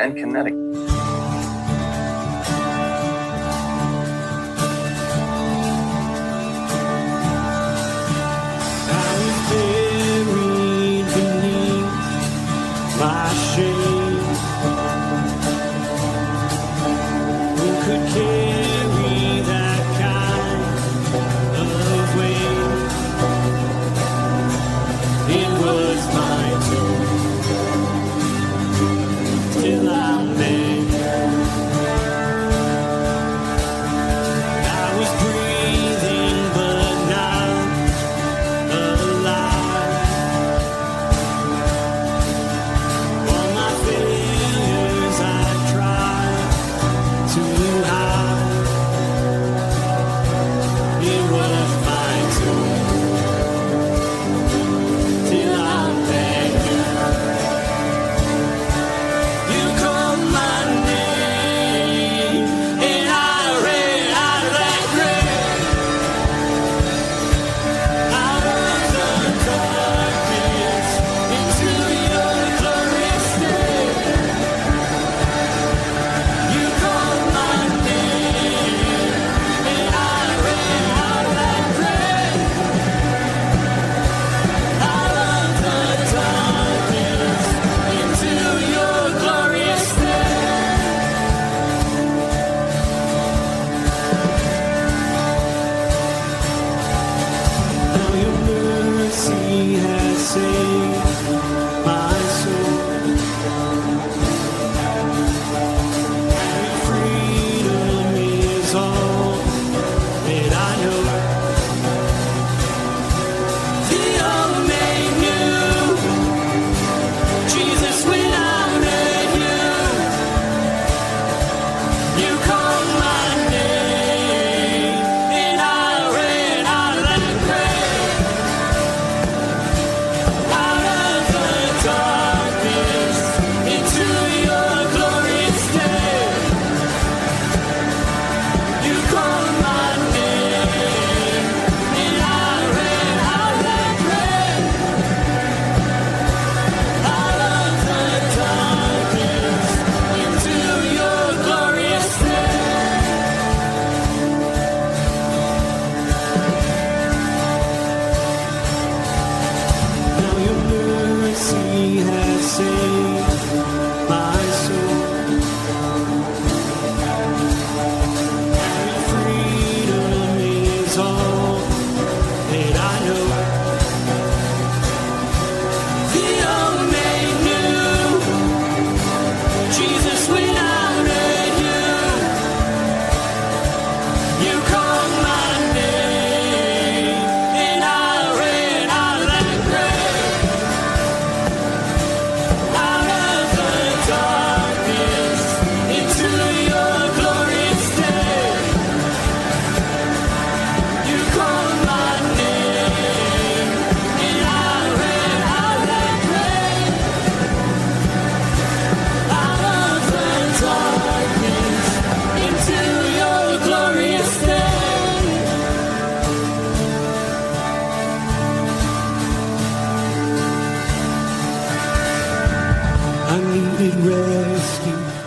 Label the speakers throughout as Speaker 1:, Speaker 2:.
Speaker 1: and Connecticut.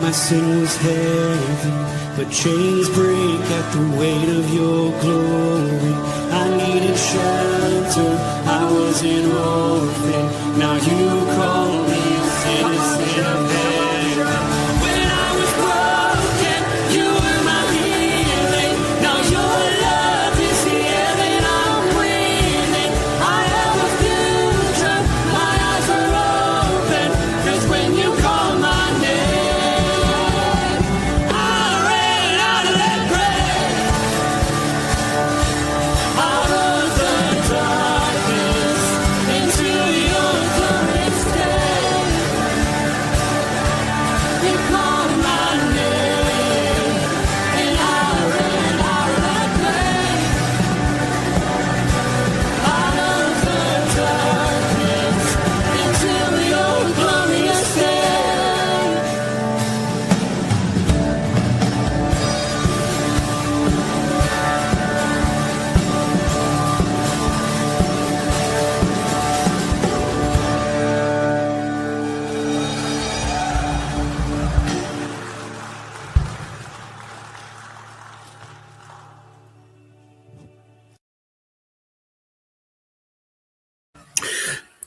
Speaker 2: My sin was heavy, but chains break at the weight of your glory. I needed shelter, I was an orphan. Now you call me citizen of heaven. When I was broken, you were my healing. Now your love is here and I'm breathing. I have a future, my eyes are open. 'Cause when you call my name,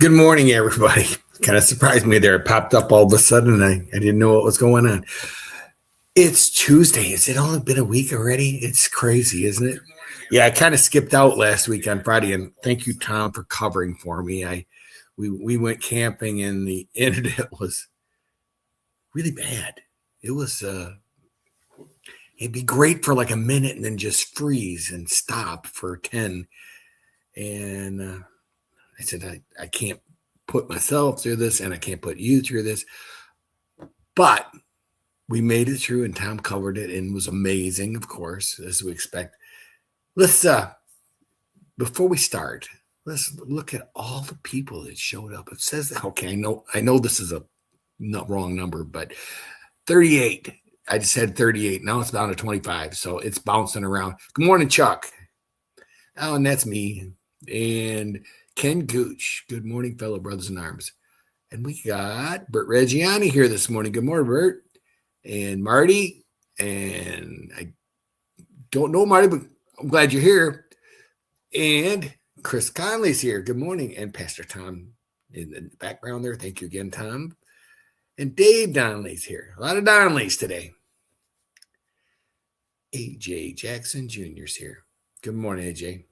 Speaker 1: Good morning, everybody. Kind of surprised me there. It popped up all of a sudden. I didn't know what was going on. It's Tuesday. Has it only been a week already? It's crazy, isn't it? Yeah, I kind of skipped out last week on Friday, and thank you, Tom, for covering for me. We went camping, and the internet was really bad. It was it'd be great for like a minute, and then just freeze and stop for 10. And I said, I can't put myself through this, and I can't put you through this. But we made it through, and Tom covered it and was amazing, of course, as we expect. Let's before we start, let's look at all the people that showed up. It says, okay, I know this is a wrong number, but 38. I just said 38. Now it's down to 25, so it's bouncing around. Good morning, Chuck. Oh, and that's me. And Ken Gooch. Good morning, fellow brothers in arms. And we got Bert Reggiani here this morning. Good morning, Bert. And Marty. And I don't know Marty, but I'm glad you're here. And Chris Conley's here. Good morning. And Pastor Tom in the background there. Thank you again, Tom. And Dave Donnelly's here. A lot of Donnellys today. AJ Jackson Jr.'s here. Good morning, AJ.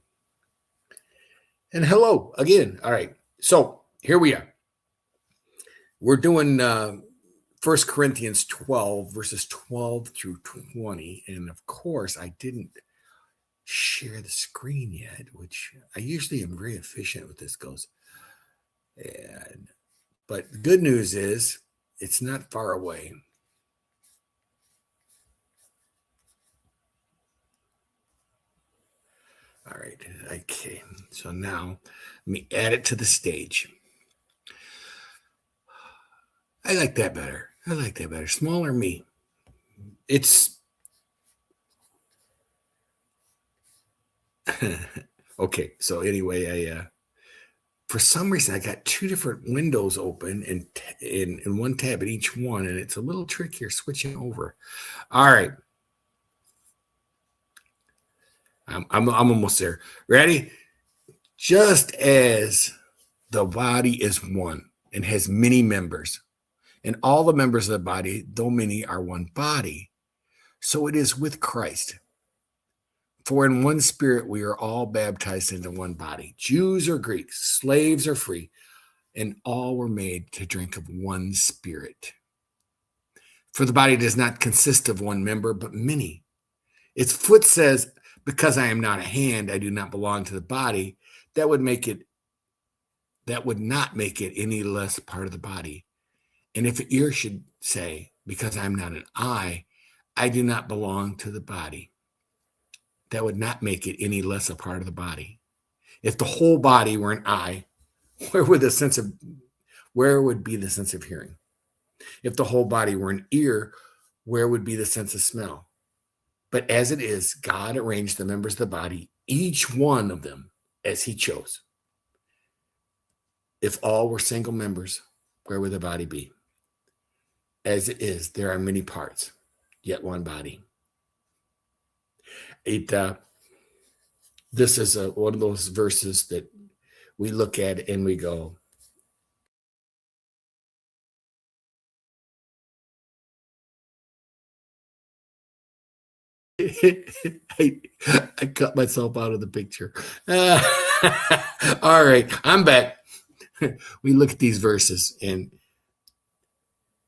Speaker 1: And hello again. All right. So here we are. We're doing 1 Corinthians 12, verses 12 through 20. And of course, I didn't share the screen yet, which I usually am very efficient with this goes. But the good news is it's not far away. All right. Okay. So now let me add it to the stage. I like that better. Smaller me. It's okay. So anyway, I for some reason I got two different windows open and in one tab at each one, and it's a little trickier switching over. All right. I'm almost there. Ready? Just as the body is one and has many members, and all the members of the body, though many, are one body, so it is with Christ. For in one spirit we are all baptized into one body, Jews or Greeks, slaves or free, and all were made to drink of one spirit. For the body does not consist of one member, but many. Its foot says, because I am not a hand, I do not belong to the body. That would not make it any less part of the body. And if an ear should say, because I'm not an eye, I do not belong to the body, that would not make it any less a part of the body. If the whole body were an eye, where would be the sense of hearing? If the whole body were an ear, where would be the sense of smell? But as it is, God arranged the members of the body, each one of them, as he chose. If all were single members, where would the body be? As it is, there are many parts, yet one body. This is one of those verses that we look at and we go, I cut myself out of the picture. All right, I'm back. We look at these verses, and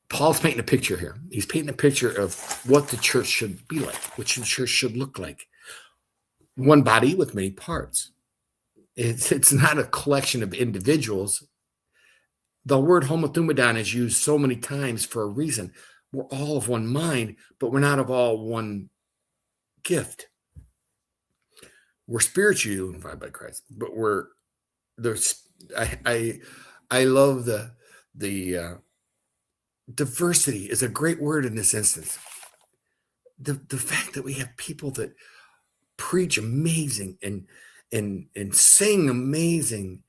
Speaker 1: Paul's painting a picture here. He's painting a picture of what the church should be like, what the church should look like. One body with many parts. It's not a collection of individuals. The word homothumadon is used so many times for a reason. We're all of one mind, but we're not of all one gift. We're spiritually unified by Christ, but I love the diversity is a great word in this instance. The fact that we have people that preach amazing and sing amazing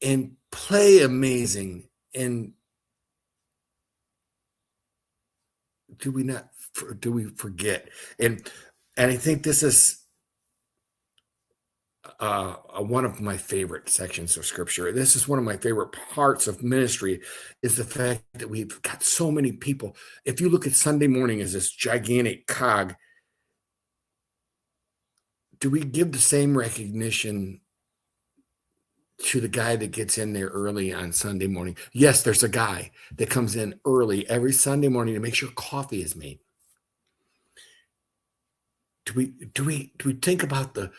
Speaker 1: and play amazing, and do we forget? And I think this is one of my favorite sections of scripture. This is one of my favorite parts of ministry, is the fact that we've got so many people. If you look at Sunday morning as this gigantic cog, do we give the same recognition to the guy that gets in there early on Sunday morning? Yes, there's a guy that comes in early every Sunday morning to make sure coffee is made. Do we think about the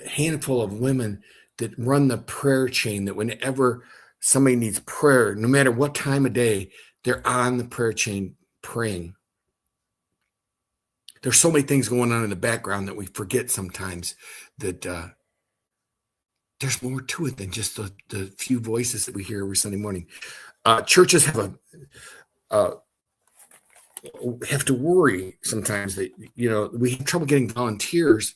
Speaker 1: handful of women that run the prayer chain, that whenever somebody needs prayer, no matter what time of day, they're on the prayer chain praying? There's so many things going on in the background that we forget sometimes, that there's more to it than just the few voices that we hear every Sunday morning. Churches have to worry sometimes that, we have trouble getting volunteers,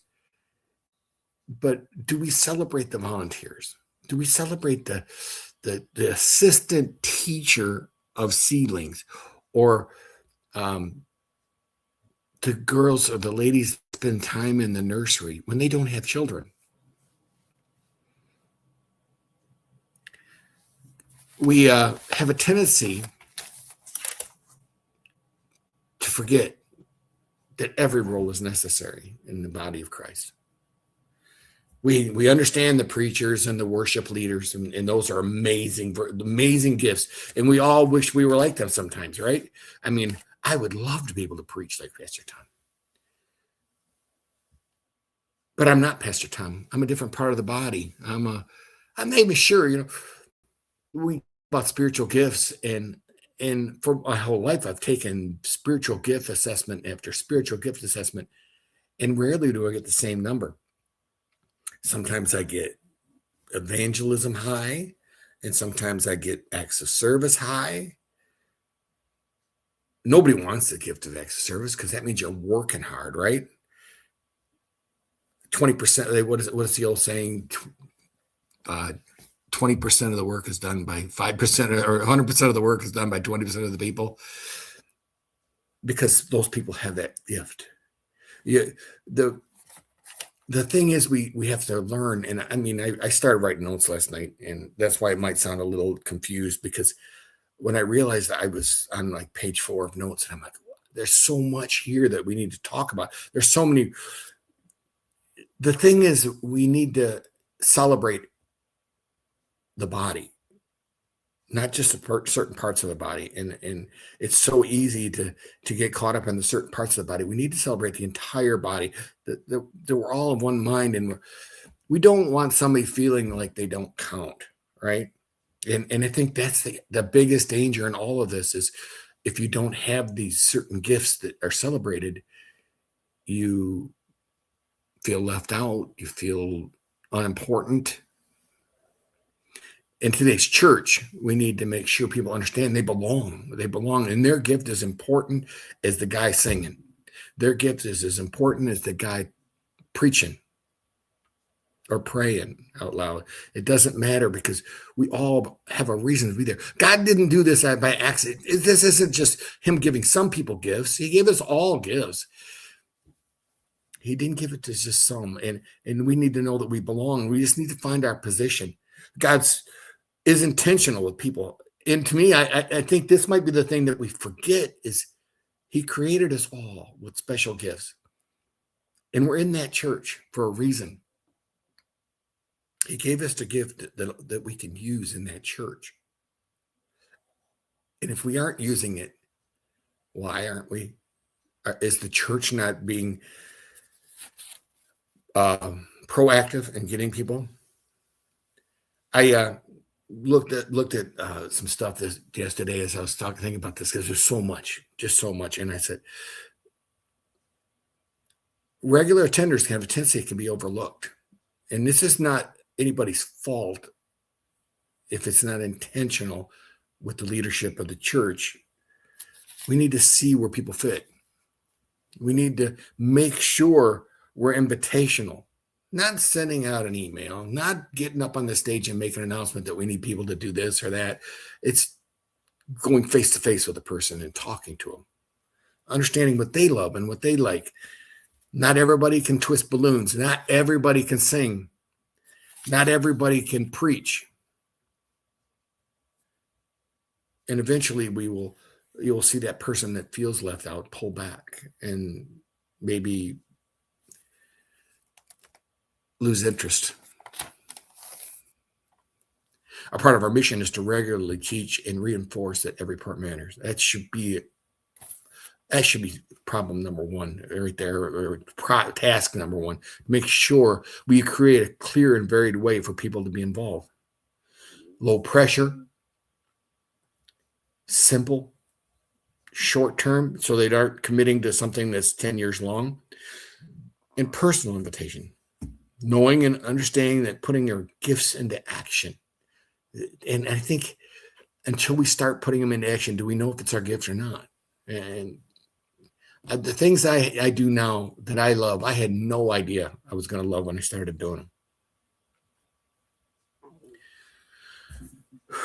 Speaker 1: but do we celebrate the volunteers? Do we celebrate the assistant teacher of seedlings, or the girls or the ladies spend time in the nursery when they don't have children? We have a tendency to forget that every role is necessary in the body of Christ. We understand the preachers and the worship leaders, and those are amazing gifts. And we all wish we were like them sometimes, right? I mean, I would love to be able to preach like Pastor Tom. But I'm not Pastor Tom. I'm a different part of the body. I'm maybe sure, we about spiritual gifts, and for my whole life, I've taken spiritual gift assessment after spiritual gift assessment, and rarely do I get the same number. Sometimes I get evangelism high, and sometimes I get acts of service high. Nobody wants the gift of acts of service, because that means you're working hard, right? 20%, what is the old saying? 20% of the work is done by 5%, or 100% of the work is done by 20% of the people, because those people have that gift. The thing is, we have to learn. And I mean, I started writing notes last night, and that's why it might sound a little confused, because when I realized that I was on like page 4 of notes, and I'm like, there's so much here that we need to talk about. There's so many. The thing is, we need to celebrate the body, not just certain parts of the body. And it's so easy to get caught up in the certain parts of the body. We need to celebrate the entire body, that we're all of one mind, and we don't want somebody feeling like they don't count, right? And I think that's the biggest danger in all of this, is if you don't have these certain gifts that are celebrated, you feel left out, you feel unimportant. In today's church, we need to make sure people understand they belong. They belong, and their gift is important as the guy singing. Their gift is as important as the guy preaching or praying out loud. It doesn't matter, because we all have a reason to be there. God didn't do this by accident. This isn't just him giving some people gifts. He gave us all gifts. He didn't give it to just some. And we need to know that we belong. We just need to find our position. God's is intentional with people. And to me, I think this might be the thing that we forget, is he created us all with special gifts. And we're in that church for a reason. He gave us the gift that we can use in that church. And if we aren't using it, why aren't we? Is the church not being proactive in getting people? I looked at some stuff yesterday as I was thinking about this, because there's so much, just so much. And I said, regular attenders can have a tendency, it can be overlooked. And this is not anybody's fault if it's not intentional with the leadership of the church. We need to see where people fit. We need to make sure we're invitational. Not sending out an email, not getting up on the stage and making an announcement that we need people to do this or that. It's going face to face with a person and talking to them, understanding what they love and what they like. Not everybody can twist balloons. Not everybody can sing. Not everybody can preach. And eventually you'll see that person that feels left out pull back and maybe lose interest. A part of our mission is to regularly teach and reinforce that every part matters. That should be problem number one right there, or task number one. Make sure we create a clear and varied way for people to be involved. Low pressure, simple, short term, so they aren't committing to something that's 10 years long, and personal invitation. Knowing and understanding that putting your gifts into action. And I think until we start putting them into action, do we know if it's our gift or not? And the things I do now that I love, I had no idea I was going to love when I started doing them.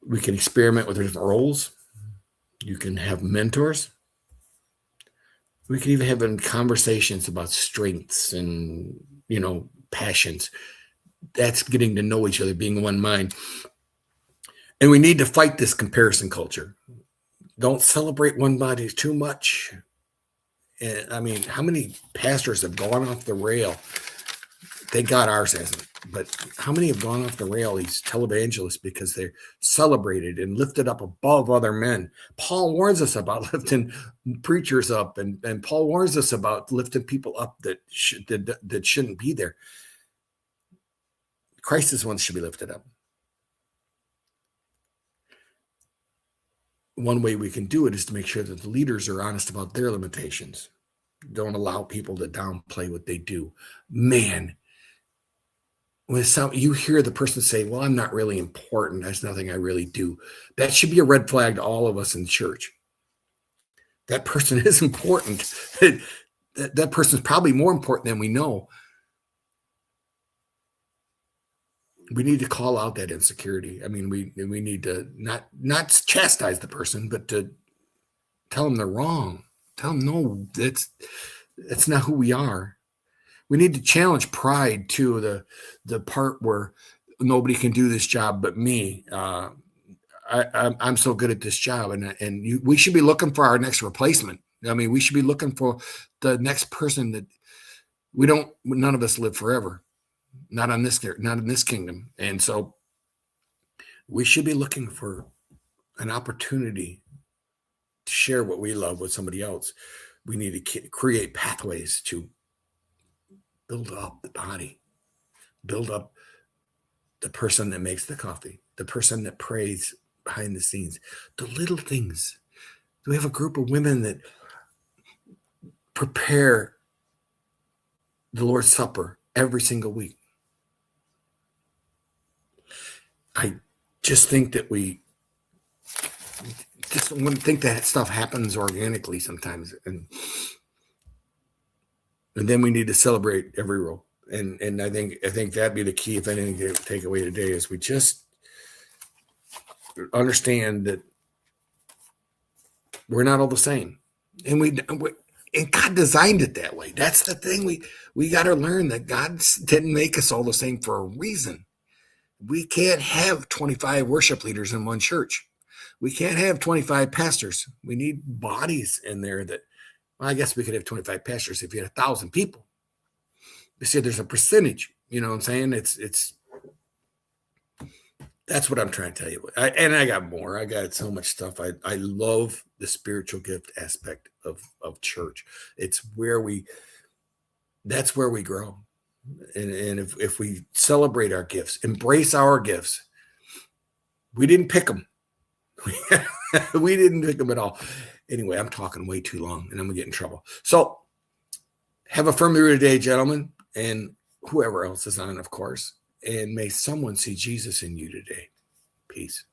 Speaker 1: We can experiment with different roles. You can have mentors. We can even have conversations about strengths and, passions. That's getting to know each other, being one mind. And we need to fight this comparison culture. Don't celebrate one body too much. And I mean, how many pastors have gone off the rail? Thank God ours hasn't. But how many have gone off the rail, these televangelists, because they're celebrated and lifted up above other men? Paul warns us about lifting preachers up, and Paul warns us about lifting people up that shouldn't be there. Christ is one that should be lifted up. One way we can do it is to make sure that the leaders are honest about their limitations. Don't allow people to downplay what they do. Man, when you hear the person say, well, I'm not really important, there's nothing I really do, that should be a red flag to all of us in church. That person is important. That person is probably more important than we know. We need to call out that insecurity. I mean, we need to not chastise the person, but to tell them they're wrong. Tell them, no, that's not who we are. We need to challenge pride too, the part where nobody can do this job but me. I'm so good at this job, and we should be looking for our next replacement. I mean, we should be looking for the next person that none of us live forever. Not in this kingdom. And so we should be looking for an opportunity to share what we love with somebody else. We need to create pathways to build up the body, build up the person that makes the coffee, the person that prays behind the scenes, the little things. We have a group of women that prepare the Lord's Supper every single week. I just think that we just wouldn't think that stuff happens organically sometimes. And then we need to celebrate every role. And I think that'd be the key, if anything, to take away today, is we just understand that we're not all the same. And God designed it that way. That's the thing. We got to learn that God didn't make us all the same for a reason. We can't have 25 worship leaders in one church. We can't have 25 pastors. We need bodies in there I guess we could have 25 pastors if you had 1,000 people. You see, there's a percentage, you know what I'm saying? That's what I'm trying to tell you. And I got more. I got so much stuff. I love the spiritual gift aspect of church. That's where we grow. And if we celebrate our gifts, embrace our gifts, we didn't pick them. We didn't pick them at all. Anyway, I'm talking way too long and I'm going to get in trouble. So have a firm view today, gentlemen, and whoever else is on, of course. And may someone see Jesus in you today. Peace.